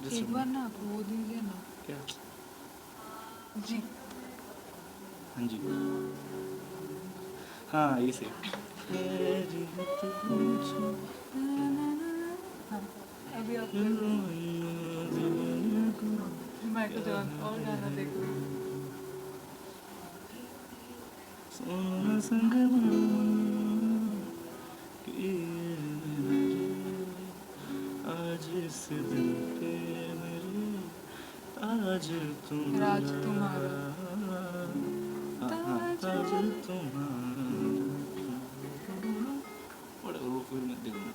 एक बार ना आप वो दीजिए ना क्या? जी। हाँ जी, हाँ ये सही। हाँ, अभी आप कर दो। मैं कुछ और गाना देख रही हूँ। आज इस दिल पे मेरे ताज राज तुम्हारा। तुम्हारा हाँ हाँ, ताज ताज तुम्हारा। वो फिर मैं देखूंगा।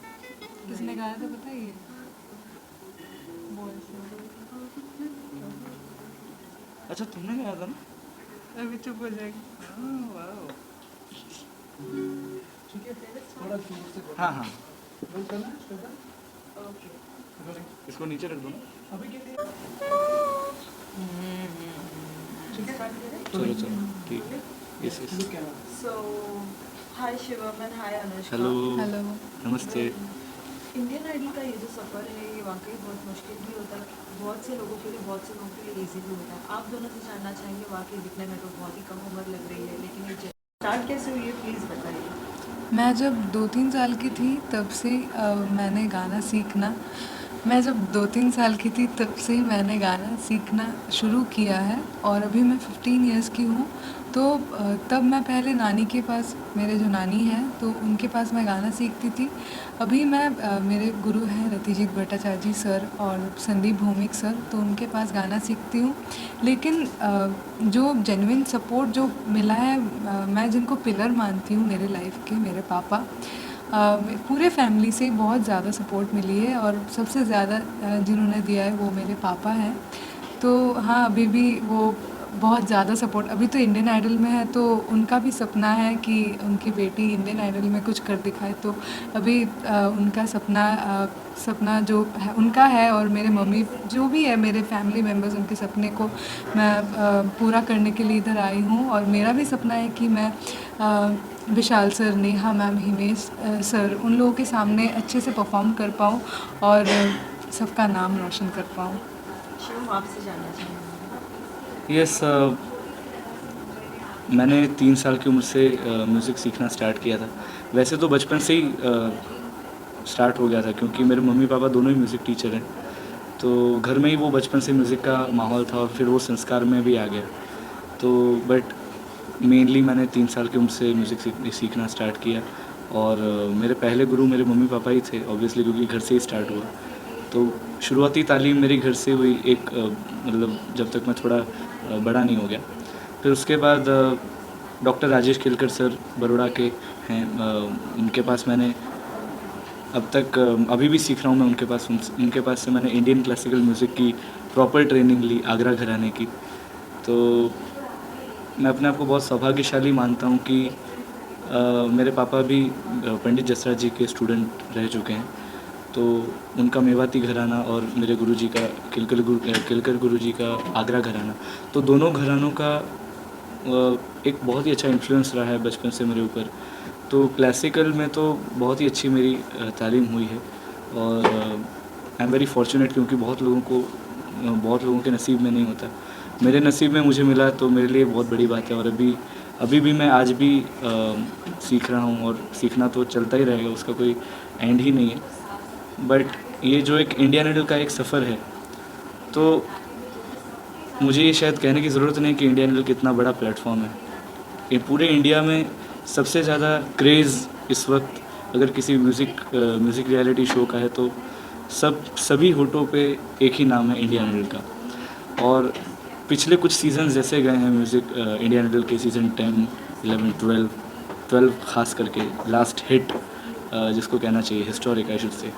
किसने गाया था बताइए। बॉयज अच्छा तुमने गाया था ना? अभी चुप हो जाएगी। वाह। हाँ हाँ, इसको नीचे रख दो ना। चलो चलो ठीक है। Yes yes. So, hi Shivam and hi Anushka. Hello, hello. नमस्ते। इंडियन आइडल का ये जो सफ़र है ये वाकई बहुत मुश्किल भी होता है, बहुत से लोगों के लिए, बहुत से लोगों के लिए इजी भी होता है। आप दोनों से जानना चाहेंगे, वाकई दिखने में तो बहुत ही कम उम्र लग रही है, लेकिन ये स्टार्ट कैसे हुई है प्लीज़ बताइए। मैं जब 2-3 साल की थी तब से मैंने गाना सीखना मैं जब 2-3 साल की थी तब से मैंने गाना सीखना शुरू किया है और अभी मैं 15 इयर्स की हूँ। तो तब मैं पहले नानी के पास, मेरे जो नानी हैं तो उनके पास मैं गाना सीखती थी। अभी मैं मेरे गुरु हैं रतिजीत भट्टाचार्य सर और संदीप भौमिक सर, तो उनके पास गाना सीखती हूँ। लेकिन जो जेन्युइन सपोर्ट जो मिला है, मैं जिनको पिलर मानती हूँ मेरे लाइफ के, मेरे पापा, पूरे फैमिली से बहुत ज़्यादा सपोर्ट मिली है और सबसे ज़्यादा जिन्होंने दिया है वो मेरे पापा हैं। तो हाँ, अभी भी वो बहुत ज़्यादा सपोर्ट, अभी तो इंडियन आइडल में है तो उनका भी सपना है कि उनकी बेटी इंडियन आइडल में कुछ कर दिखाए। तो अभी उनका सपना जो है उनका है और मेरे मम्मी जो भी है, मेरे फैमिली मेम्बर्स, उनके सपने को मैं पूरा करने के लिए इधर आई हूँ। और मेरा भी सपना है कि मैं Vishal sir, Neha ma'am, Himesh sir, उन लोगों के सामने अच्छे से परफॉर्म कर पाऊँ और सबका नाम रोशन कर पाऊँ। शिवम आपसे जानना चाहेंगे। यस, मैंने 3 साल की उम्र से म्यूज़िक सीखना स्टार्ट किया था। वैसे तो बचपन से ही स्टार्ट हो गया था क्योंकि मेरे मम्मी पापा दोनों ही म्यूज़िक टीचर हैं। तो घर में ही वो बचपन से म्यूज़िक का माहौल था और फिर वो संस्कार में भी आ गया। तो बट मेनली मैंने 3 साल की उम्र से म्यूज़िक सीखना स्टार्ट किया और मेरे पहले गुरु मेरे मम्मी पापा ही थे ऑब्वियसली, क्योंकि घर से ही स्टार्ट हुआ। तो शुरुआती तालीम मेरी घर से हुई, एक मतलब जब तक मैं थोड़ा बड़ा नहीं हो गया। फिर उसके बाद डॉक्टर राजेश केलकर सर बड़ौदा के हैं, उनके पास मैंने अब तक अभी भी सीख रहा हूँ मैं उनके पास। उनके पास से मैंने इंडियन क्लासिकल म्यूज़िक की प्रॉपर ट्रेनिंग ली, आगरा घराने की। तो मैं अपने आप को बहुत सौभाग्यशाली मानता हूँ कि मेरे पापा भी पंडित जसराज जी के स्टूडेंट रह चुके हैं। तो उनका मेवाती घराना और मेरे गुरुजी का किलकर गुरुजी का आगरा घराना, तो दोनों घरानों का एक बहुत ही अच्छा इन्फ्लुएंस रहा है बचपन से मेरे ऊपर। तो क्लासिकल में तो बहुत ही अच्छी मेरी तालीम हुई है और आई एम वेरी फॉर्चुनेट, क्योंकि बहुत लोगों के नसीब में नहीं होता। मेरे नसीब में मुझे मिला तो मेरे लिए बहुत बड़ी बात है। और अभी भी मैं आज भी सीख रहा हूँ और सीखना तो चलता ही रहेगा, उसका कोई एंड ही नहीं है। बट ये जो एक इंडियन आइडल का एक सफ़र है, तो मुझे ये शायद कहने की ज़रूरत नहीं कि इंडियन आइडल कितना बड़ा प्लेटफॉर्म है। ये पूरे इंडिया में सबसे ज़्यादा क्रेज़ इस वक्त अगर किसी म्यूज़िक रियलिटी शो का है तो सभी होठों पे एक ही नाम है, इंडियन आइडल का। और पिछले कुछ सीज़न जैसे गए हैं म्यूज़िक इंडियन आइडल के, सीज़न 10, 11, 12 ख़ास करके लास्ट हिट जिसको कहना चाहिए हिस्टोरिक आई शुड से।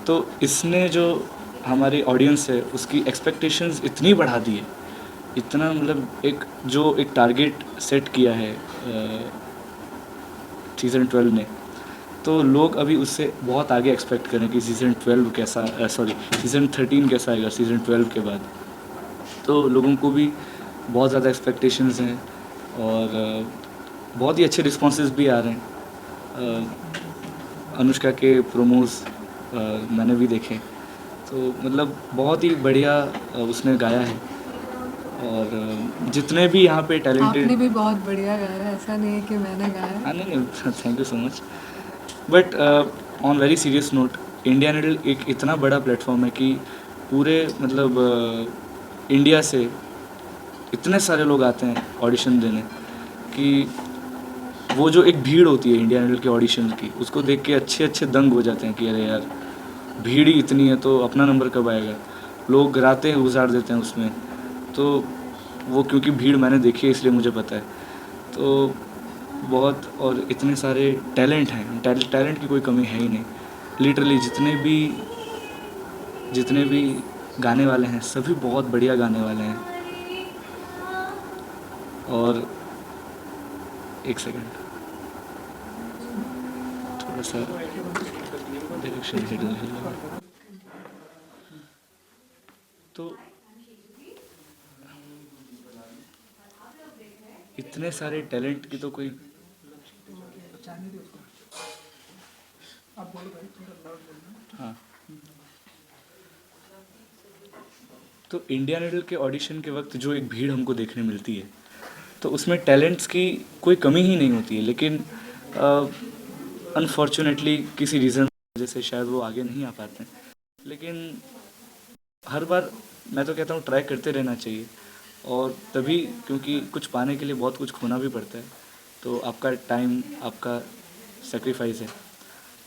तो इसने जो हमारी ऑडियंस है उसकी एक्सपेक्टेशंस इतनी बढ़ा दी है, इतना मतलब एक टारगेट सेट किया है सीज़न 12 ने। तो लोग अभी उससे बहुत आगे एक्सपेक्ट करें कि सीज़न 13 कैसा आएगा सीज़न 12 के बाद। तो लोगों को भी बहुत ज़्यादा एक्सपेक्टेशंस हैं और बहुत ही अच्छे रिस्पॉन्सेज भी आ रहे हैं। अनुष्का के प्रोमोज़ मैंने भी देखे, तो मतलब बहुत ही बढ़िया उसने गाया है। और जितने भी यहाँ पे टैलेंटेड, आपने भी बहुत बढ़िया गाया है, ऐसा नहीं है कि मैंने गाया है। हाँ नहीं नहीं, thank you so much. But on very serious note, Indian Idol एक इतना बड़ा प्लेटफॉर्म है कि पूरे मतलब इंडिया से इतने सारे लोग आते हैं ऑडिशन देने कि वो जो एक भीड़ होती है इंडियन आइडल के ऑडिशन की, उसको देख के अच्छे अच्छे दंग हो जाते हैं कि अरे यार भीड़ ही इतनी है तो अपना नंबर कब आएगा। लोग रातें गुजार देते हैं उसमें। तो वो क्योंकि भीड़ मैंने देखी है इसलिए मुझे पता है। तो बहुत, और इतने सारे टैलेंट हैं, टैलेंट की कोई कमी है ही नहीं। लिटरली जितने भी गाने वाले हैं सभी बहुत बढ़िया गाने वाले हैं। और एक सेकंड, थोड़ा सा डायरेक्शन हिल रहा है। तो इतने सारे टैलेंट की तो कोई, हाँ, तो इंडियन आइडल के ऑडिशन के वक्त जो एक भीड़ हमको देखने मिलती है तो उसमें टैलेंट्स की कोई कमी ही नहीं होती है। लेकिन अनफॉर्चुनेटली किसी रीज़न की वजह से शायद वो आगे नहीं आ पाते हैं। लेकिन हर बार मैं तो कहता हूँ ट्राई करते रहना चाहिए। और तभी, क्योंकि कुछ पाने के लिए बहुत कुछ खोना भी पड़ता है। तो आपका टाइम, आपका सेक्रीफाइस है।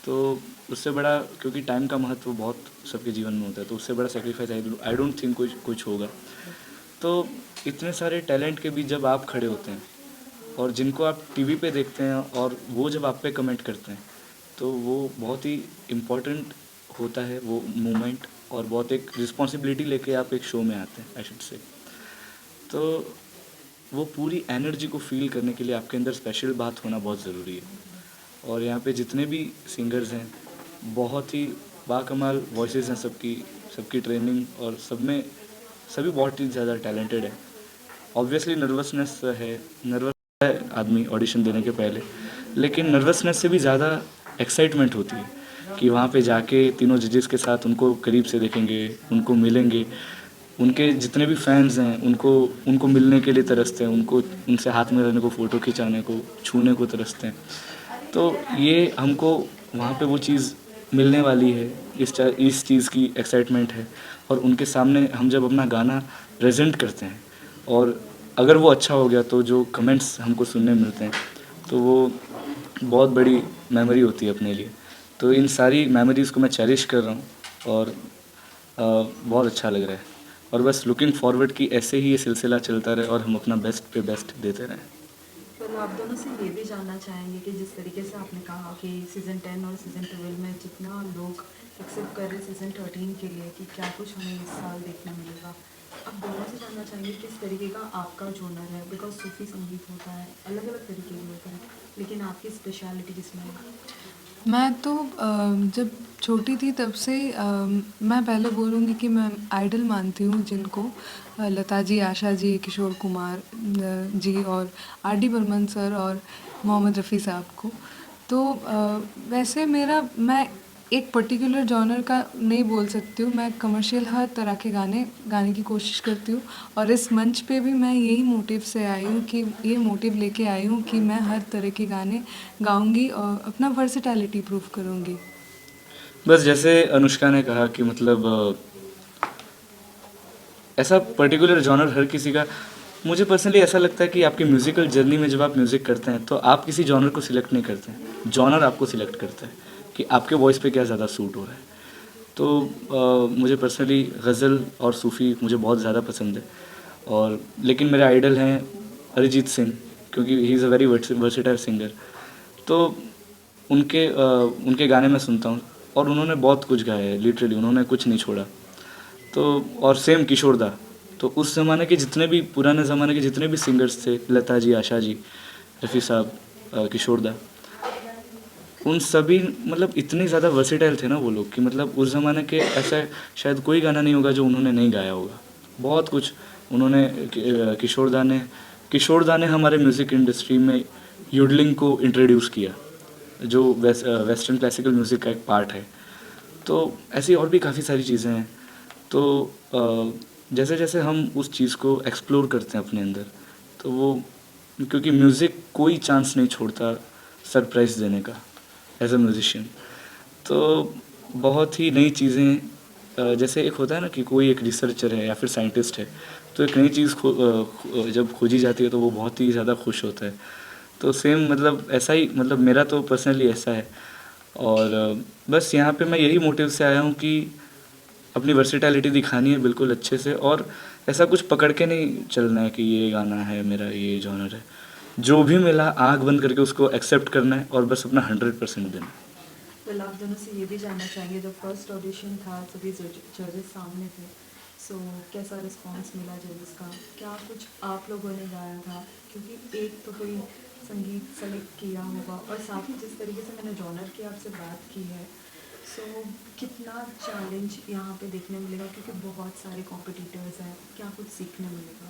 तो उससे बड़ा, क्योंकि टाइम का महत्व बहुत सबके जीवन में होता है, तो उससे बड़ा सेक्रीफाइस आई डोंट थिंक कुछ होगा। तो इतने सारे टैलेंट के बीच जब आप खड़े होते हैं और जिनको आप टीवी पे देखते हैं और वो जब आप पे कमेंट करते हैं, तो वो बहुत ही इम्पोर्टेंट होता है वो मोमेंट। और बहुत एक रिस्पॉन्सिबिलिटी लेके आप एक शो में आते हैं, आई शुड से। तो वो पूरी एनर्जी को फील करने के लिए आपके अंदर स्पेशल बात होना बहुत ज़रूरी है। और यहाँ पे जितने भी सिंगर्स हैं बहुत ही बाकमाल वॉइसेस हैं सबकी, सबकी ट्रेनिंग और सब में सभी बहुत ही ज़्यादा टैलेंटेड है। ऑब्वियसली नर्वसनेस है, नर्वस है आदमी ऑडिशन देने के पहले, लेकिन नर्वसनेस से भी ज़्यादा एक्साइटमेंट होती है कि वहाँ पे जाके तीनों जजेस के साथ उनको करीब से देखेंगे, उनको मिलेंगे। उनके जितने भी फैंस हैं उनको मिलने के लिए तरसते हैं, उनको उनसे हाथ में रहने को, फ़ोटो खिंचाने को, छूने को तरसते हैं। तो ये हमको वहाँ पे वो चीज़ मिलने वाली है, इस चीज़ की एक्साइटमेंट है। और उनके सामने हम जब अपना गाना प्रेजेंट करते हैं और अगर वो अच्छा हो गया तो जो कमेंट्स हमको सुनने मिलते हैं तो वो बहुत बड़ी मेमोरी होती है अपने लिए। तो इन सारी मेमोरीज़ को मैं चेरिश कर रहा हूँ और बहुत अच्छा लग रहा है। और बस लुकिंग फॉरवर्ड कि ऐसे ही ये सिलसिला चलता रहे और हम अपना बेस्ट पे बेस्ट देते रहें। तो आप दोनों से ये भी जानना चाहेंगे कि जिस तरीके से आपने कहा कि सीज़न 10 और सीज़न 12 में जितना लोग एक्सेप्ट कर रहे सीज़न 13 के लिए कि क्या कुछ हमें इस साल देखने मिलेगा, आप दोनों से जानना चाहेंगे किस तरीके का आपका जोनर है। बिकॉज सूफी संगीत होता है, अलग अलग तरीके के होता है, लेकिन आपकी स्पेशलिटी किसमें है? मैं तो जब छोटी थी तब से मैं पहले बोलूँगी कि मैं आइडल मानती हूँ जिनको लता जी, आशा जी, किशोर कुमार जी और आर डी बर्मन सर और मोहम्मद रफ़ी साहब को। तो वैसे मैं एक पर्टिकुलर जॉनर का नहीं बोल सकती हूँ। मैं कमर्शियल हर तरह के गाने गाने की कोशिश करती हूँ और इस मंच पे भी मैं यही मोटिव से आई हूँ कि ये मोटिव लेके आई हूँ कि मैं हर तरह के गाने गाऊंगी और अपना वर्सेटैलिटी प्रूव करूँगी। बस जैसे अनुष्का ने कहा कि मतलब ऐसा पर्टिकुलर जॉनर हर किसी का, मुझे पर्सनली ऐसा लगता है कि आपकी म्यूज़िकल जर्नी में जब आप म्यूज़िक करते हैं तो आप किसी जॉनर को सिलेक्ट नहीं करते हैं, जॉनर आपको सिलेक्ट करता है कि आपके वॉइस पे क्या ज़्यादा सूट हो रहा है। तो मुझे पर्सनली गज़ल और सूफ़ी मुझे बहुत ज़्यादा पसंद है। और लेकिन मेरे आइडल हैं अरिजीत सिंह, क्योंकि he is a very versatile singer. तो उनके गाने मैं सुनता हूँ और उन्होंने बहुत कुछ गाया है, लिटरली उन्होंने कुछ नहीं छोड़ा। तो और सेम किशोर दा, तो उस ज़माने के जितने भी, पुराने ज़माने के जितने भी सिंगर्स थे, लता जी, आशा जी, रफ़ी साहब, किशोर दा, उन सभी मतलब इतने ज़्यादा वर्सेटाइल थे ना वो लोग कि मतलब उस ज़माने के ऐसा शायद कोई गाना नहीं होगा जो उन्होंने नहीं गाया होगा। बहुत कुछ उन्होंने किशोर दा ने हमारे म्यूज़िक इंडस्ट्री में योडलिंग को इंट्रोड्यूस किया, जो वेस्टर्न क्लासिकल म्यूज़िक का एक पार्ट है। तो ऐसी और भी काफ़ी सारी चीज़ें हैं। तो जैसे जैसे हम उस चीज़ को एक्सप्लोर करते हैं अपने अंदर, तो वो, क्योंकि म्यूज़िक कोई चांस नहीं छोड़ता सरप्राइज़ देने का एज अ म्यूजिशियन। तो बहुत ही नई चीज़ें, जैसे एक होता है ना कि कोई एक रिसर्चर है या फिर साइंटिस्ट है, तो एक नई चीज़ जब खोजी जाती है तो वो बहुत ही ज़्यादा खुश होता है। तो सेम मतलब ऐसा ही, मतलब मेरा तो पर्सनली ऐसा है। और बस यहाँ पे मैं यही मोटिव से आया हूँ कि अपनी वर्सेटैलिटी दिखानी है बिल्कुल अच्छे से, और ऐसा कुछ पकड़ के नहीं चलना है कि ये गाना है मेरा, ये जॉनर है। जो भी मिला आँख बंद करके उसको एक्सेप्ट करना है और बस अपना 100% देना है। वेल, आप दोनों से ये भी जानना चाहेंगे, जब फर्स्ट ऑडिशन था सभी जजेस सामने थे, सो कैसा रिस्पांस मिला जजेस का? क्या कुछ आप लोगों ने गाया था? क्योंकि एक तो कोई संगीत सेलेक्ट किया होगा, और साथ ही जिस तरीके से मैंने जॉनर की आपसे बात की है, सो कितना चैलेंज यहाँ पे देखने मिलेगा, क्योंकि बहुत सारे कॉम्पिटिटर्स हैं, क्या कुछ सीखने मिलेगा?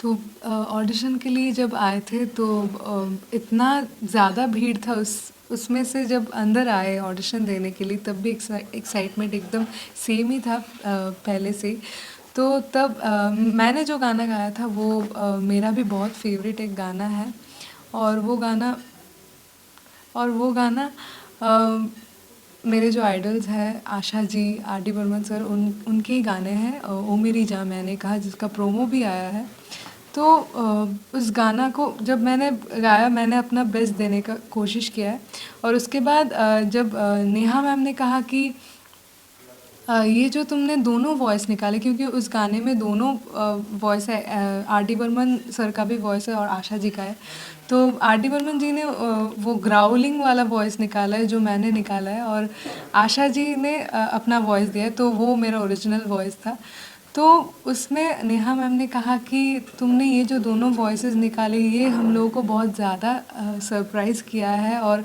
तो ऑडिशन के लिए जब आए थे तो इतना ज़्यादा भीड़ था, उसमें से जब अंदर आए ऑडिशन देने के लिए तब भी एक्साइटमेंट एकदम सेम ही था पहले से ही। तो तब मैंने जो गाना गाया था वो मेरा भी बहुत फेवरेट एक गाना है, और वो गाना मेरे जो आइडल्स हैं Asha ji, R D Burman sir, उनके ही गाने हैं। ओ मेरी जान मैंने कहा, जिसका प्रोमो भी आया है। तो उस गाना को जब मैंने गाया, मैंने अपना बेस्ट देने का कोशिश किया है। और उसके बाद जब नेहा मैम ने कहा कि ये जो तुमने दोनों वॉइस निकाले, क्योंकि उस गाने में दोनों वॉइस है, आर डी बर्मन सर का भी वॉइस है और आशा जी का है। तो आर डी बर्मन जी ने वो ग्राउलिंग वाला वॉइस निकाला है जो मैंने निकाला है, और आशा जी ने अपना वॉइस दिया है, तो वो मेरा ओरिजिनल वॉइस था। तो उसमें नेहा मैम ने कहा कि तुमने ये जो दोनों वॉइसेस निकाले, ये हम लोगों को बहुत ज़्यादा सरप्राइज़ किया है, और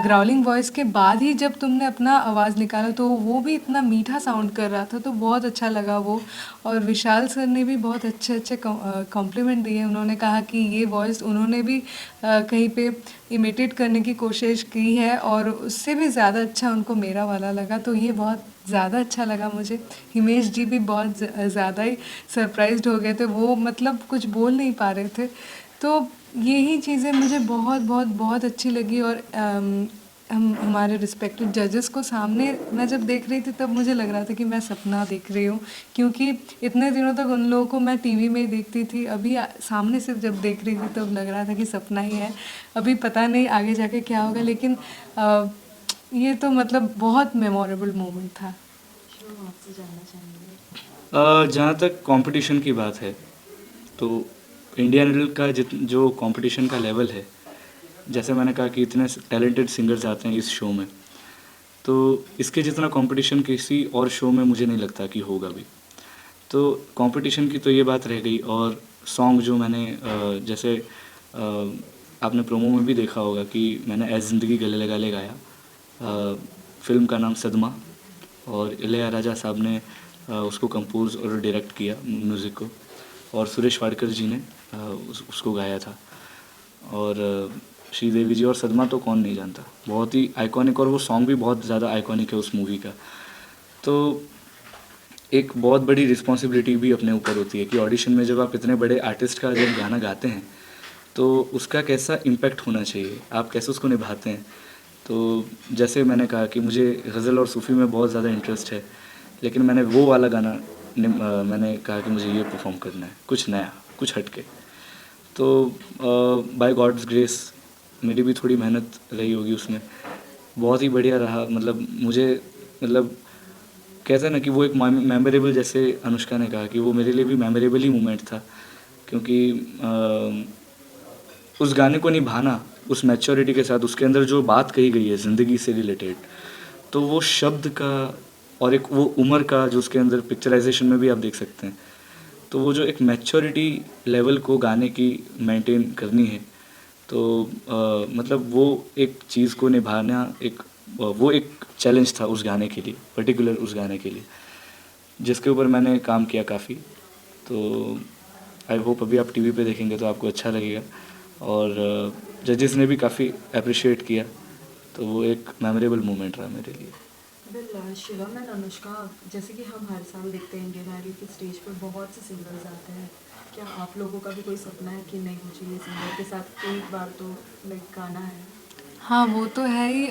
ग्राउलिंग वॉइस के बाद ही जब तुमने अपना आवाज़ निकाला तो वो भी इतना मीठा साउंड कर रहा था, तो बहुत अच्छा लगा वो। और विशाल सर ने भी बहुत अच्छे अच्छे कॉम्प्लीमेंट दिए। उन्होंने कहा कि ये वॉइस उन्होंने भी कहीं पे इमिटेट करने की कोशिश की है, और उससे भी ज़्यादा अच्छा उनको मेरा वाला लगा, तो ये बहुत ज़्यादा अच्छा लगा मुझे। हिमेश जी भी बहुत ज़्यादा ही सरप्राइज्ड हो गए थे, वो मतलब कुछ बोल नहीं पा रहे थे। तो यही चीज़ें मुझे बहुत बहुत बहुत अच्छी लगी। और हम हमारे रिस्पेक्टेड जजेस को सामने मैं जब देख रही थी तब मुझे लग रहा था कि मैं सपना देख रही हूँ, क्योंकि इतने दिनों तक उन लोगों को मैं टीवी में ही देखती थी। अभी सामने से जब देख रही थी तब लग रहा था कि सपना ही है। अभी पता नहीं आगे जाके क्या होगा, लेकिन ये तो मतलब बहुत मेमोरेबल मोमेंट था। जो हम आपसे जानना चाहेंगे, जहाँ तक कंपटीशन की बात है, तो इंडियन आइडल का जो कंपटीशन का लेवल है, जैसे मैंने कहा कि इतने टैलेंटेड सिंगर्स आते हैं इस शो में, तो इसके जितना कंपटीशन किसी और शो में मुझे नहीं लगता कि होगा भी। तो कंपटीशन की तो ये बात रह गई। और सॉन्ग जो मैंने जैसे आपने प्रोमो में भी देखा होगा कि मैंने ऐ ज़िंदगी गले लगा ले गाया। फिल्म का नाम सदमा, और इलैयाराजा साहब ने उसको कंपोज और डायरेक्ट किया म्यूज़िक को, और सुरेश वाडकर जी ने उसको गाया था। और श्रीदेवी जी, और सदमा तो कौन नहीं जानता, बहुत ही आइकॉनिक, और वो सॉन्ग भी बहुत ज़्यादा आइकॉनिक है उस मूवी का। तो एक बहुत बड़ी रिस्पॉन्सिबिलिटी भी अपने ऊपर होती है कि ऑडिशन में जब आप इतने बड़े आर्टिस्ट का जब गाना गाते हैं तो उसका कैसा इम्पैक्ट होना चाहिए, आप कैसे उसको निभाते हैं। तो जैसे मैंने कहा कि मुझे गज़ल और सूफ़ी में बहुत ज़्यादा इंटरेस्ट है, लेकिन मैंने वो वाला गाना मैंने कहा कि मुझे ये परफॉर्म करना है, कुछ नया, कुछ हटके। तो बाय गॉड्स ग्रेस मेरी भी थोड़ी मेहनत रही होगी उसमें, बहुत ही बढ़िया रहा। मतलब मुझे, मतलब कहते हैं ना कि वो एक मेमोरेबल, जैसे अनुष्का ने कहा कि वो मेरे लिए भी मेमोरेबल ही मोमेंट था, क्योंकि उस गाने को निभाना उस मैच्योरिटी के साथ, उसके अंदर जो बात कही गई है ज़िंदगी से रिलेटेड, तो वो शब्द का और एक वो उम्र का जो उसके अंदर पिक्चराइजेशन में भी आप देख सकते हैं, तो वो जो एक मैच्योरिटी लेवल को गाने की मेंटेन करनी है, तो मतलब वो एक चीज़ को निभाना वो एक चैलेंज था उस गाने के लिए, पर्टिकुलर उस गाने के लिए, जिसके ऊपर मैंने काम किया काफ़ी। तो आई होप अभी आप टीवी पे देखेंगे तो आपको अच्छा लगेगा। और जजेस ने भी काफ़ी अप्रिशिएट किया, तो वो एक मेमोरेबल मोमेंट रहा मेरे लिए। वेल शिवम एंड अनुष्का, जैसे कि हम हर साल देखते हैं इंडियन आइडल के स्टेज पर बहुत से सिंगर्स आते हैं, क्या आप लोगों का भी कोई सपना है कि नहीं मुझे ये सिंगर के साथ एक बार तो लाइक गाना है? हाँ, वो तो है ही।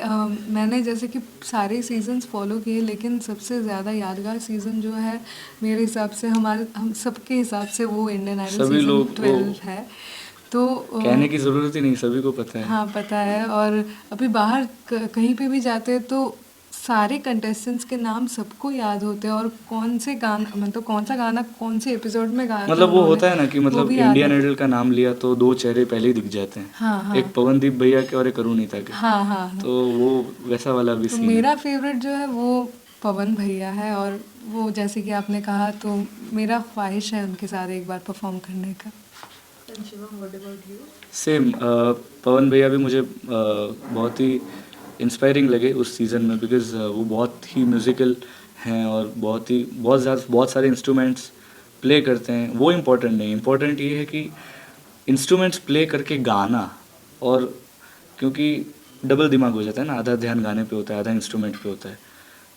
मैंने जैसे कि सारे सीज़न्स फ़ॉलो किए, लेकिन सबसे ज़्यादा यादगार सीज़न जो है मेरे हिसाब से, हम सबके हिसाब से, वो इंडियन आइडल सभी सीज़न लोग वो 12 है। तो कहने की ज़रूरत ही नहीं, सभी को पता है। हाँ, पता है। और अभी बाहर कहीं पे भी जाते हैं तो सारे कंटेस्टेंट्स के नाम सबको याद होते हैं, और कौन से गाना, मतलब कौन सा गाना कौन से एपिसोड में गाया था मतलब वो उन्होंने, होता है ना कि वो मतलब भी याद इंडियन है। आइडल का नाम लिया तो दो चेहरे पहले ही दिख जाते हैं, हाँ, हाँ। एक पवनदीप भैया के और एक अरुणिता के। हाँ, हाँ, हाँ। तो वो वैसा वाला भी तो सीन है। मेरा फेवरेट जो है वो पवन भैया है, और वो जैसे कि आपने कहा, तो मेरा ख्वाहिश है उनके साथ एक बार परफॉर्म करने का। And Shivam, what about you? Same, Pawan भैया भी मुझे बहुत ही इंस्पायरिंग लगे उस सीज़न में, बिकॉज़ वो बहुत ही म्यूज़िकल हैं और बहुत सारे इंस्ट्रूमेंट्स प्ले करते हैं। वो इम्पोर्टेंट नहीं, इम्पोर्टेंट ये है कि इंस्ट्रूमेंट्स प्ले करके गाना। और क्योंकि डबल दिमाग हो जाता है ना, आधा ध्यान गाने पे होता है, आधा इंस्ट्रूमेंट पे होता है।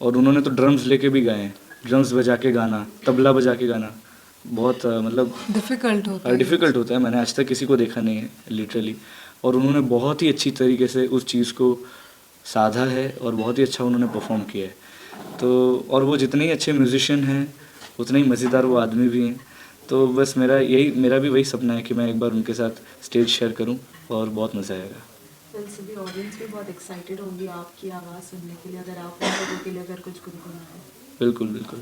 और उन्होंने तो ड्रम्स लेके भी गाए हैं, ड्रम्स बजा के गाना, तबला बजा के गाना, बहुत मतलब डिफ़िकल्ट होता है। डिफ़िकल्ट होता है। मैंने आज तक किसी को देखा नहीं है लिटरली। और उन्होंने बहुत ही अच्छी तरीके से उस चीज़ को साधा है और बहुत ही अच्छा उन्होंने परफॉर्म किया है। तो और वो जितने ही अच्छे म्यूजिशियन हैं उतने ही मज़ेदार वो आदमी भी हैं। तो बस मेरा भी वही सपना है कि मैं एक बार उनके साथ स्टेज शेयर करूं और बहुत मज़ा आएगा। वेल सभी ऑडियंस भी बहुत एक्साइटेड होंगी आपकी आवाज़ सुनने के लिए, अगर आप उन लोगों के लिए अगर कुछ गुनगुनाएं। बिल्कुल, बिल्कुल।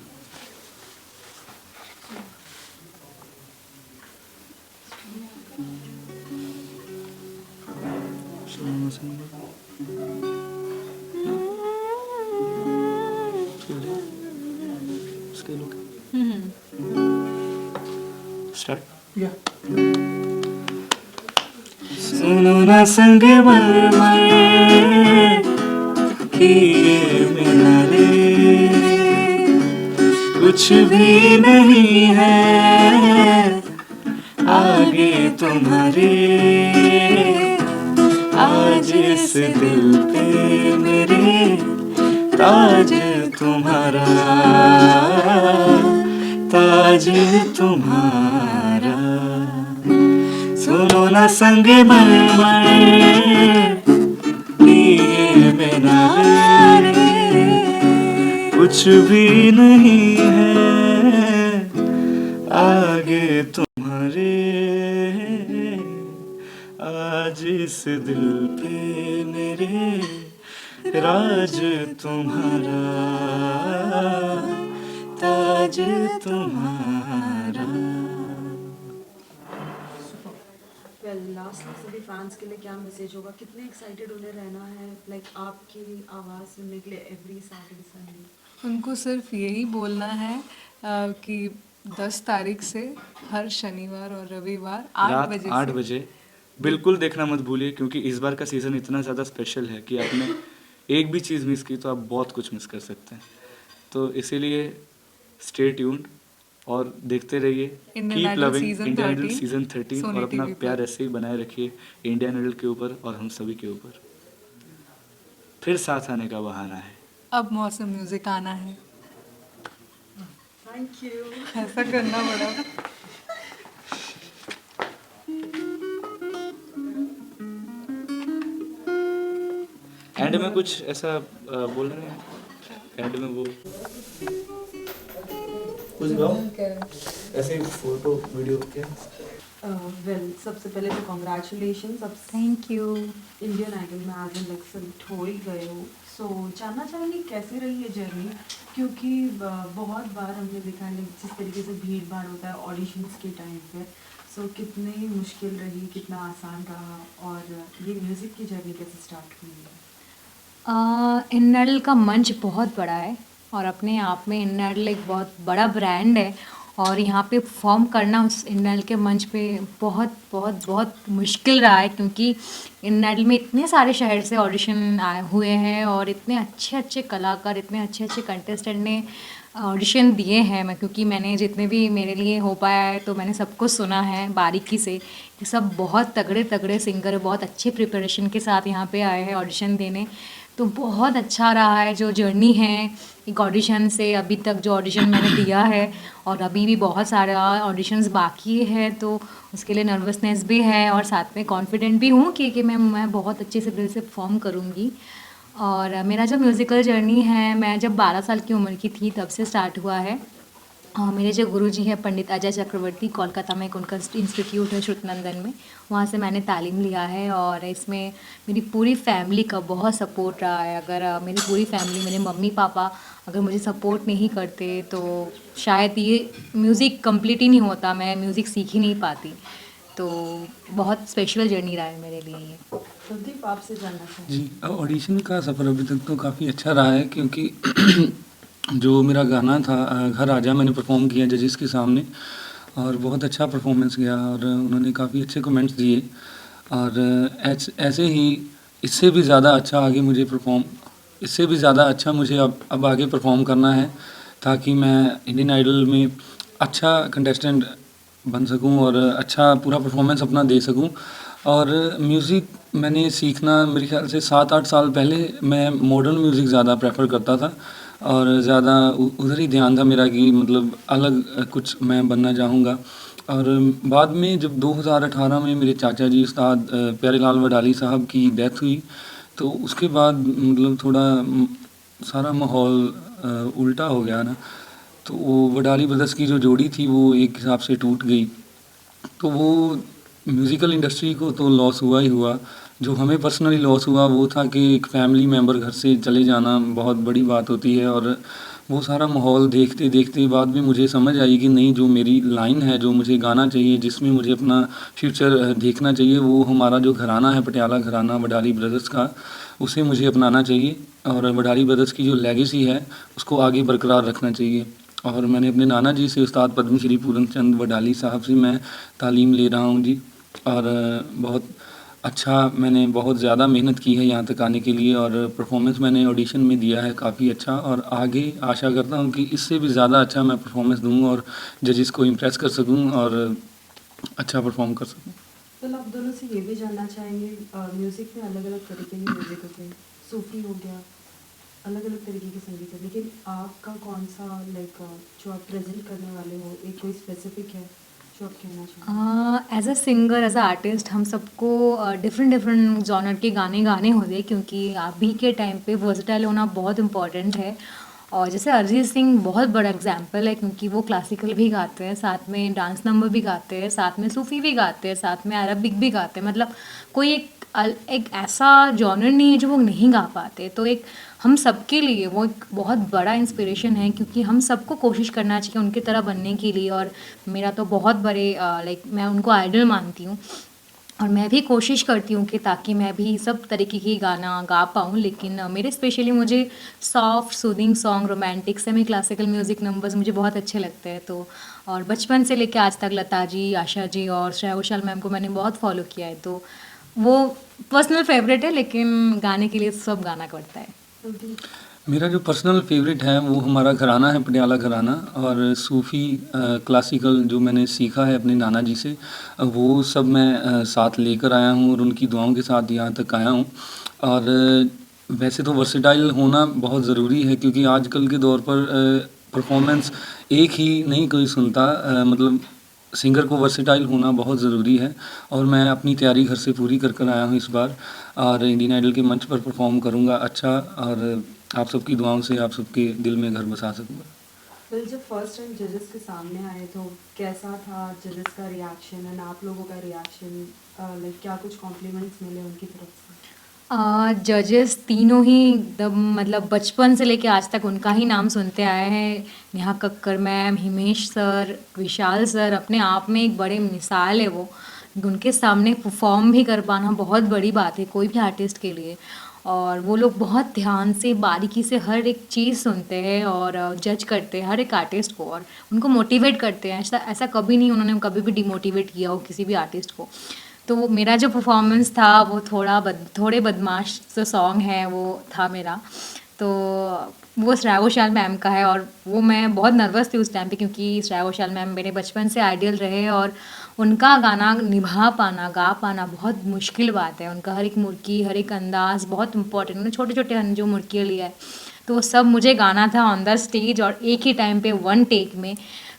स्टार्ट। या सुनो ना संग मरमर किए मिनारे, कुछ भी नहीं है आगे तुम्हारे। आज इस दिल पे मेरे ताज तुम्हारा, ताज तुम्हारा। सुनो ना संग मरमर किए बिना रे, कुछ भी नहीं है आगे तुम्हारे। आज इस दिल पे मेरे राज तुम्हारा, ताज तुम्हारा। वेल लास्टली सभी फैंस के लिए क्या मैसेज होगा, कितने एक्साइटेड उन्हें रहना है लाइक आपकी आवाज़ सुनने के लिए एवरी सैटरडे संडे? उनको सिर्फ यही बोलना है कि 10 तारीख से हर शनिवार और रविवार 8 रात बजे 8 से बजे बिल्कुल देखना मत भूलिए, क्योंकि इस बार का सीज़न इतना ज़्यादा स्पेशल है कि आपने एक भी चीज़ मिस की तो आप बहुत कुछ मिस कर सकते हैं। तो इसीलिए स्टे ट्यून्ड और देखते रहिए। Indian keep Idol loving season Indian Idol 13 season 13 Sony और अपना टीवी पर। प्यार ऐसे ही बनाए रखिए इंडियन आइडल के ऊपर और हम सभी के ऊपर। फिर साथ आने का बहाना है। अब मौसम म्यूजिक आना है। Thank you. ऐसा करना पड़ा। एंड में कुछ ऐसा बोल रहे हैं, एंड में वो कुछ गाओ ऐसे फोटो वीडियो क्या। वेल सबसे पहले तो कॉन्ग्रेचुलेशन सब थैंक यू। इंडियन आइडल में आज लाइक सेलेक्ट हो ही गए हो। सो जानना चाहेंगे कैसी रही ये जर्नी, क्योंकि बहुत बार हमने देखा है like, जिस तरीके से भीड़ भाड़ होता है ऑडिशंस के टाइम पे। सो कितनी मुश्किल रही, कितना आसान रहा, और ये म्यूज़िक की जर्नी कैसे स्टार्ट हुई है? इन्नडल का मंच बहुत बड़ा है और अपने आप में इन्नडल एक बहुत बड़ा ब्रांड है, और यहाँ पे परफॉर्म करना उस इन्नडल के मंच पे बहुत बहुत बहुत मुश्किल रहा है, क्योंकि इन्नडल में इतने सारे शहर से ऑडिशन आए हुए हैं और इतने अच्छे अच्छे कलाकार, इतने अच्छे अच्छे कंटेस्टेंट ने ऑडिशन दिए हैं। क्योंकि मैंने जितने भी मेरे लिए हो पाया है तो मैंने सबको सुना है बारीकी से कि सब बहुत तगड़े तगड़े सिंगर बहुत अच्छे प्रिपरेशन के साथ यहाँ पे आए हैं ऑडिशन देने। तो बहुत अच्छा रहा है जो जर्नी है एक ऑडिशन से अभी तक जो ऑडिशन मैंने दिया है और अभी भी बहुत सारा ऑडिशंस बाकी है तो उसके लिए नर्वसनेस भी है और साथ में कॉन्फिडेंट भी हूँ कि मैं बहुत अच्छे से दिल से परफॉर्म करूँगी। और मेरा जो म्यूज़िकल जर्नी है मैं जब 12 साल की उम्र की थी तब से स्टार्ट हुआ है। मेरे जो गुरुजी हैं पंडित अजय चक्रवर्ती, कोलकाता में एक उनका इंस्टीट्यूट है श्रुतनंदन में, वहाँ से मैंने तालीम लिया है और इसमें मेरी पूरी फैमिली का बहुत सपोर्ट रहा है। अगर मेरी पूरी फैमिली मेरे मम्मी-पापा अगर मुझे सपोर्ट नहीं करते तो शायद ये म्यूज़िक कंप्लीट ही नहीं होता, मैं म्यूज़िक सीख ही नहीं पाती। तो बहुत स्पेशल जर्नी रहा है मेरे लिए ये। कुलदीप आपसे जानना चाहेंगे। जी, ऑडिशन का सफ़र अभी तक तो काफ़ी अच्छा रहा है क्योंकि जो मेरा गाना था घर आजा मैंने परफॉर्म किया जजेस के सामने और बहुत अच्छा परफॉर्मेंस गया और उन्होंने काफ़ी अच्छे कमेंट्स दिए और ऐसे ही इससे भी ज़्यादा अच्छा आगे मुझे परफॉर्म इससे भी ज़्यादा अच्छा मुझे अब आगे परफॉर्म करना है ताकि मैं इंडियन आइडल में अच्छा कंटेस्टेंट बन सकूं और अच्छा पूरा परफॉर्मेंस अपना दे सकूं। और म्यूज़िक मैंने सीखना मेरे ख्याल से 7-8 साल पहले मैं मॉडर्न म्यूज़िक ज़्यादा प्रेफर करता था और ज़्यादा उधर ही ध्यान था मेरा कि मतलब अलग कुछ मैं बनना चाहूँगा। और बाद में जब 2018 में मेरे चाचा जी उस्ताद प्यारेलाल वडाली साहब की डेथ हुई तो उसके बाद मतलब थोड़ा सारा माहौल उल्टा हो गया ना। तो वो वडाली ब्रदर्स की जो जोड़ी थी वो एक हिसाब से टूट गई। तो वो म्यूज़िकल इंडस्ट्री को तो लॉस हुआ ही हुआ। जो हमें पर्सनली लॉस हुआ वो था कि एक फैमिली मेंबर घर से चले जाना बहुत बड़ी बात होती है और वो सारा माहौल देखते देखते बाद में मुझे समझ आई कि नहीं जो मेरी लाइन है जो मुझे गाना चाहिए जिसमें मुझे अपना फ्यूचर देखना चाहिए वो हमारा जो घराना है पटियाला घराना वडाली ब्रदर्स का उसे मुझे अपनाना चाहिए और वडाली ब्रदर्स की जो लेगेसी है उसको आगे बरकरार रखना चाहिए। और मैंने अपने नाना जी से उस्ताद पद्मश्री पूरन चंद वडाली साहब से मैं तालीम ले रहा हूँ जी। और बहुत अच्छा मैंने बहुत ज़्यादा मेहनत की है यहाँ तक आने के लिए और परफॉर्मेंस मैंने ऑडिशन में दिया है काफ़ी अच्छा और आगे आशा करता हूँ कि इससे भी ज़्यादा अच्छा मैं परफॉर्मेंस दूँ और जजेस को इम्प्रेस कर सकूँ और अच्छा परफॉर्म कर सकूँ। तो आप दोनों से ये भी जानना चाहेंगे म्यूज़िक में अलग अलग तरीके के म्यूज़िक होते हैं, सूफी हो गया, अलग अलग तरीके के संगीत है, लेकिन आपका कौन सा लाइक जो आप प्रेजेंट करने वाले हो एक कोई स्पेसिफिक है जो आप कहना चाहेंगे? As a singer as a artist हम सबको डिफरेंट डिफरेंट जॉनर के गाने गाने होते हैं क्योंकि अभी के टाइम पे वर्सटाइल होना बहुत इम्पॉर्टेंट है। और जैसे अरिजीत सिंह बहुत बड़ा एग्जाम्पल है क्योंकि वो क्लासिकल भी गाते हैं साथ में डांस नंबर भी गाते हैं साथ में सूफी भी गाते हैं साथ में अरबिक भी गाते हैं मतलब कोई एक ऐसा जॉनर नहीं है जो वो नहीं गा पाते। तो एक हम सबके लिए वो एक बहुत बड़ा इंस्पिरेशन है क्योंकि हम सबको कोशिश करना चाहिए उनकी तरह बनने के लिए। और मेरा तो बहुत बड़े लाइक मैं उनको आइडल मानती हूँ और मैं भी कोशिश करती हूँ कि ताकि मैं भी सब तरीके की गाना गा पाऊँ। लेकिन मेरे स्पेशली मुझे soft soothing song romantic semi classical music numbers मुझे बहुत अच्छे लगते हैं। तो और बचपन से लेके आज तक लता जी आशा जी और श्रेया घोषाल मैम को मैंने बहुत फॉलो किया है तो वो पर्सनल फेवरेट है लेकिन गाने के लिए सब गाना पड़ता है। कुलदीप। मेरा जो पर्सनल फेवरेट है वो हमारा घराना है पटियाला घराना और सूफ़ी क्लासिकल जो मैंने सीखा है अपने नाना जी से वो सब मैं साथ लेकर आया हूँ और उनकी दुआओं के साथ यहाँ तक आया हूँ। और वैसे तो वर्सेटाइल होना बहुत ज़रूरी है क्योंकि आजकल के दौर पर परफॉर्मेंस एक ही नहीं कोई सुनता मतलब सिंगर को वर्सेटाइल होना बहुत ज़रूरी है। और मैं अपनी तैयारी घर से पूरी कर आया हूँ इस बार और इंडियन आइडल के मंच पर परफॉर्म करूँगा अच्छा और आप सबकी दुआओं से आप सबके दिल में घर बसा सकूँगा। वेल जब फर्स्ट टाइम जजेस के सामने आए तो कैसा था जजेस का रिएक्शन एंड आप लोगों का रिएक्शन, लाइक क्या कुछ कॉम्प्लीमेंट्स मिले उनकी तरफ से? जजेस तीनों ही एकदम मतलब बचपन से लेके आज तक उनका ही नाम सुनते आए हैं। नेहा कक्कर मैम, हिमेश सर, विशाल सर अपने आप में एक बड़े मिसाल है वो। उनके सामने परफॉर्म भी कर पाना बहुत बड़ी बात है कोई भी आर्टिस्ट के लिए। और वो लोग बहुत ध्यान से बारीकी से हर एक चीज़ सुनते हैं और जज करते हैं हर एक आर्टिस्ट को और उनको मोटिवेट करते हैं। ऐसा ऐसा कभी नहीं उन्होंने कभी भी डिमोटिवेट किया हो किसी भी आर्टिस्ट को। तो मेरा जो परफॉर्मेंस था वो थोड़े बदमाश जो सॉन्ग है वो था मेरा। तो वो श्रेया घोषाल मैम का है, और वो मैं बहुत नर्वस थी उस टाइम पे, क्योंकि श्रेया घोषाल मैम मेरे बचपन से आइडियल रहे, और उनका गाना निभा पाना, गा पाना बहुत मुश्किल बात है। उनका हर एक मुर्की, हर एक अंदाज़ बहुत इम्पोर्टेंट, उन्होंने छोटे-छोटे जो मुर्कियाँ लिया है, तो वो सब मुझे गाना था ऑन द स्टेज और एक ही टाइम पे वन टेक में।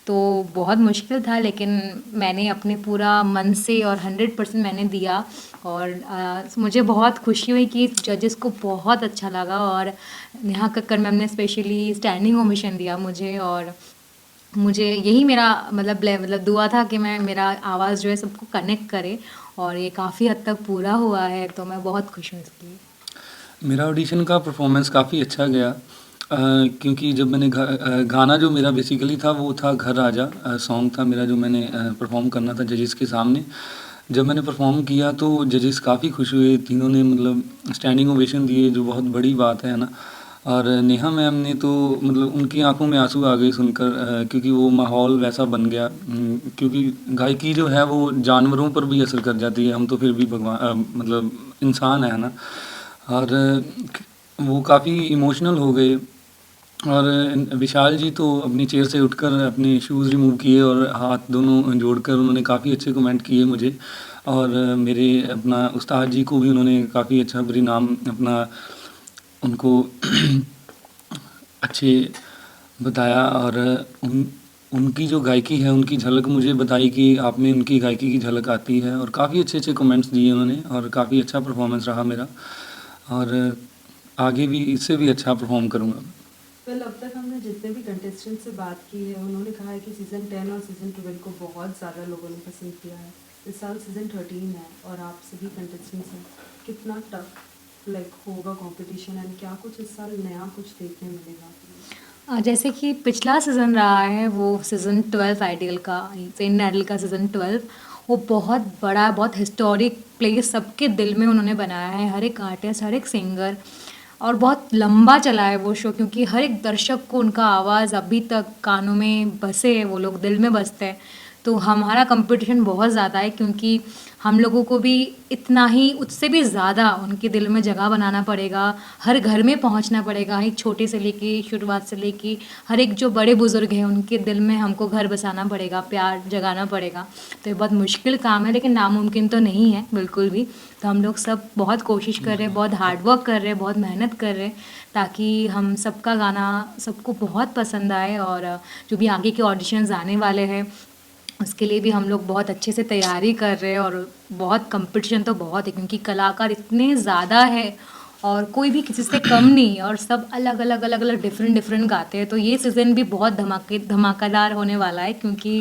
तो बहुत मुश्किल था, लेकिन मैंने अपने पूरा मन से और 100% मैंने दिया, और मुझे बहुत खुशी हुई कि जजेस को बहुत अच्छा लगा, और नेहा कक्कड़ मैम ने स्पेशली स्टैंडिंग ओवेशन दिया मुझे, और मुझे यही मेरा मतलब दुआ था कि मेरा आवाज़ जो है सबको कनेक्ट करे, और ये काफ़ी हद तक पूरा हुआ है, तो मैं बहुत खुश हूँ इसके लिए। मेरा ऑडिशन का परफॉर्मेंस काफ़ी अच्छा गया, क्योंकि जब मैंने गाना जो मेरा बेसिकली था वो था घर राजा सॉन्ग था मेरा, जो मैंने परफॉर्म करना था जजेस के सामने। जब मैंने परफॉर्म किया तो जजेस काफ़ी खुश हुए, तीनों ने मतलब स्टैंडिंग ओवेशन दिए, जो बहुत बड़ी बात है ना। और नेहा मैम ने तो मतलब उनकी आंखों में आंसू आ गए सुनकर, क्योंकि वो माहौल वैसा बन गया। क्योंकि गायकी जो है वो जानवरों पर भी असर कर जाती है, हम तो फिर भी भगवान मतलब इंसान है ना। और वो काफ़ी इमोशनल हो गए, और विशाल जी तो अपनी चेयर से उठकर अपने शूज़ रिमूव किए और हाथ दोनों जोड़कर उन्होंने काफ़ी अच्छे कमेंट किए मुझे, और मेरे अपना उस्ताद जी को भी उन्होंने काफ़ी अच्छा परिणाम अपना उनको अच्छे बताया, और उनकी जो गायकी है उनकी झलक मुझे बताई कि आप में उनकी गायकी की झलक आती है, और काफ़ी अच्छे अच्छे कमेंट्स दिए उन्होंने, और काफ़ी अच्छा परफॉर्मेंस रहा मेरा, और आगे भी इससे भी अच्छा परफॉर्म करूँगा। वेल, अब तक हमने जितने भी कंटेस्टेंट से बात की है उन्होंने कहा है कि सीज़न 10 और सीज़न 12 को बहुत ज़्यादा लोगों ने पसंद किया है। इस साल सीज़न 13 है और आप सभी कंटेस्टेंट्स हैं, कितना टफ होगा कंपटीशन, एंड क्या कुछ इस साल नया कुछ देखने मिलेगा? जैसे कि पिछला सीज़न रहा है वो सीज़न 12 आइडियल का, इंडियन आइडल का सीज़न 12, वो बहुत बड़ा, बहुत हिस्टोरिक प्लेस सबके दिल में उन्होंने बनाया है, हर एक आर्टिस्ट, हर एक सिंगर, और बहुत लंबा चला है वो शो, क्योंकि हर एक दर्शक को उनका आवाज़ अभी तक कानों में बसे है, वो लोग दिल में बसते हैं। तो हमारा कंपटीशन बहुत ज़्यादा है, क्योंकि हम लोगों को भी इतना ही, उससे भी ज़्यादा उनके दिल में जगह बनाना पड़ेगा, हर घर में पहुंचना पड़ेगा, एक छोटे से लेके शुरुआत से लेके हर एक जो बड़े बुज़ुर्ग हैं उनके दिल में हमको घर बसाना पड़ेगा, प्यार जगाना पड़ेगा। तो ये बहुत मुश्किल काम है, लेकिन नामुमकिन तो नहीं है बिल्कुल भी। तो हम लोग सब बहुत कोशिश कर रहे हैं, बहुत हार्ड वर्क कर रहे हैं, बहुत मेहनत कर रहे हैं, ताकि हम सबका गाना सबको बहुत पसंद आए, और जो भी आगे के ऑडिशंस आने वाले हैं उसके लिए भी हम लोग बहुत अच्छे से तैयारी कर रहे हैं, और बहुत कंपटीशन तो बहुत है, क्योंकि कलाकार इतने ज़्यादा है और कोई भी किसी से कम नहीं, और सब अलग अलग डिफरेंट गाते हैं। तो ये सीज़न भी बहुत धमाकेदार होने वाला है, क्योंकि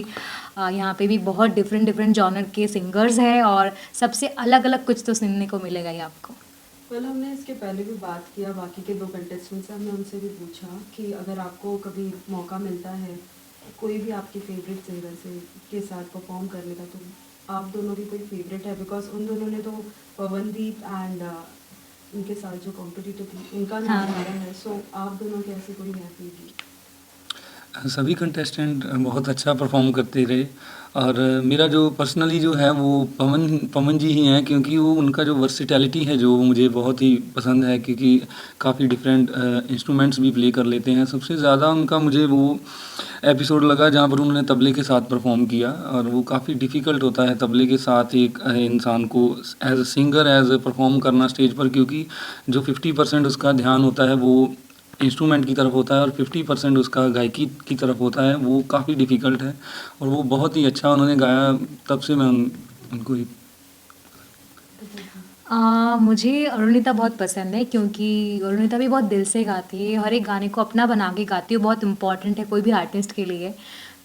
यहाँ पे भी बहुत डिफरेंट जॉनर के सिंगर्स हैं, और सबसे अलग अलग कुछ तो सुनने को मिलेगा ही आपको। वेल, हमने इसके पहले भी बात किया बाकी के 2 कंटेस्टेंट से, हमने उनसे भी पूछा कि अगर आपको कभी मौका मिलता है कोई भी आपके फेवरेट सिंगर से के साथ परफॉर्म करने का, तो आप दोनों की कोई फेवरेट है? बिकॉज उन दोनों ने तो पवनदीप एंड उनके साथ जो कॉम्पिटिटर थी उनका नाम हाँ, आ रहा है, सो आप दोनों के ऐसे कोई है फेवरेट? सभी कंटेस्टेंट बहुत अच्छा परफॉर्म करते रहे, और मेरा जो पर्सनली जो है वो पवन जी ही हैं, क्योंकि वो उनका जो वर्सिटैलिटी है जो मुझे बहुत ही पसंद है, क्योंकि काफ़ी डिफरेंट इंस्ट्रूमेंट्स भी प्ले कर लेते हैं। सबसे ज़्यादा उनका मुझे वो एपिसोड लगा जहाँ पर उन्होंने तबले के साथ परफॉर्म किया, और वो काफ़ी डिफ़िकल्ट होता है तबले के साथ एक इंसान को as a singer as a perform करना स्टेज पर, क्योंकि जो 50% उसका ध्यान होता है वो इंस्ट्रूमेंट की तरफ होता है, और 50% उसका गायकी की तरफ होता है। वो काफ़ी डिफ़िकल्ट है, और वो बहुत ही अच्छा उन्होंने गाया, तब से मैं उनको ही। मुझे अरुणिता बहुत पसंद है, क्योंकि अरुणिता भी बहुत दिल से गाती है, हर एक गाने को अपना बना के गाती है, बहुत इम्पोर्टेंट है कोई भी आर्टिस्ट के लिए।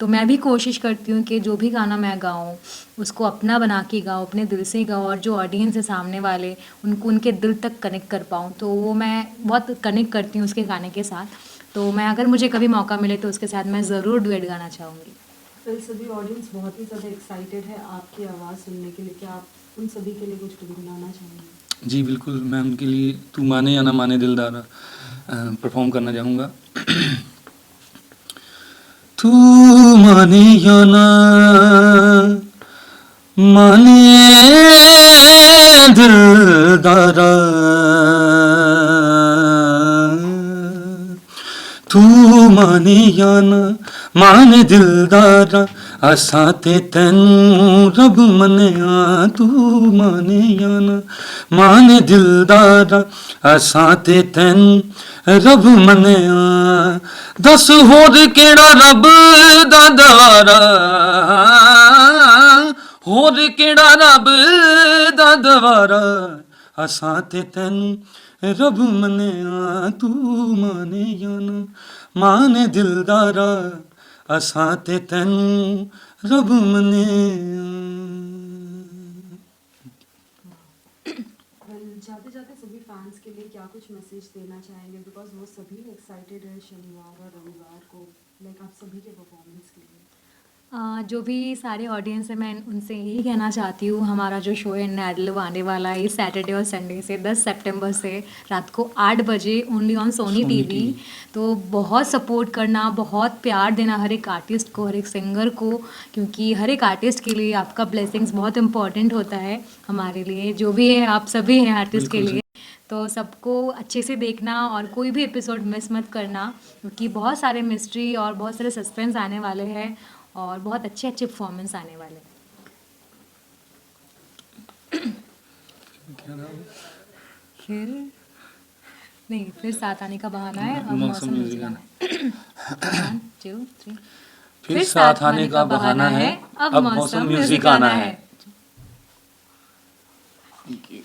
तो मैं भी कोशिश करती हूँ कि जो भी गाना मैं गाऊँ उसको अपना बना के गाऊँ, अपने दिल से गाऊँ, और जो ऑडियंस है सामने वाले उनको उनके दिल तक कनेक्ट कर पाऊँ। तो वो मैं बहुत कनेक्ट करती हूँ उसके गाने के साथ। तो मैं, अगर मुझे कभी मौका मिले तो उसके साथ मैं ज़रूर डुएट गाना चाहूँगी। फिर सभी ऑडियंस बहुत ही ज़्यादा एक्साइटेड है आपकी आवाज़ सुनने के लिए, क्या आप उन सभी के लिए कुछ गुनगुनाना चाहेंगे? जी बिल्कुल, मैं उनके लिए तू माने या ना माने दिलदारा परफॉर्म करना चाहूँगा। तू माने या ना माने दिलदारा, माने या ना माने दिलदारा असां ते तैनूं रब मन्निया तू माने या ना माने दिलदारा असां ते तैनूं रब मन्निया दस होर केड़ा रब दा दवारा होर केड़ा रब दा दवारा असां ते तैनूं रब मन्निया तू माने या ना माने दिलदारा असां ते तैनूं रब मन्निया। जाते जाते सभी फैंस के लिए क्या कुछ मैसेज देना चाहेंगे, बिकॉज वो सभी एक्साइटेड है शनिवार और रविवार को, लाइक आप सभी के परफॉर्मेंस के लिए। जो भी सारे ऑडियंस है मैं उनसे यही कहना चाहती हूँ, हमारा जो शो है नेडल आने वाला है इस सैटरडे और संडे से 10 सितंबर से रात को 8 बजे ओनली ऑन सोनी टीवी। तो बहुत सपोर्ट करना, बहुत प्यार देना हर एक आर्टिस्ट को, हर एक सिंगर को, क्योंकि हर एक आर्टिस्ट के लिए आपका ब्लेसिंग्स बहुत इंपॉर्टेंट होता है हमारे लिए, जो भी है आप सभी हैं आर्टिस्ट के लिए। तो सबको अच्छे से देखना और कोई भी एपिसोड मिस मत करना, क्योंकि बहुत सारे मिस्ट्री और बहुत सारे सस्पेंस आने वाले हैं और बहुत अच्छे अच्छे परफॉर्मेंस आने वाले हैं। फिर साथ आने का बहाना है, अब मौसम म्यूजिक आना है। 1 2 3 फिर साथ आने का बहाना है, अब मौसम म्यूजिक आना है। Thank you.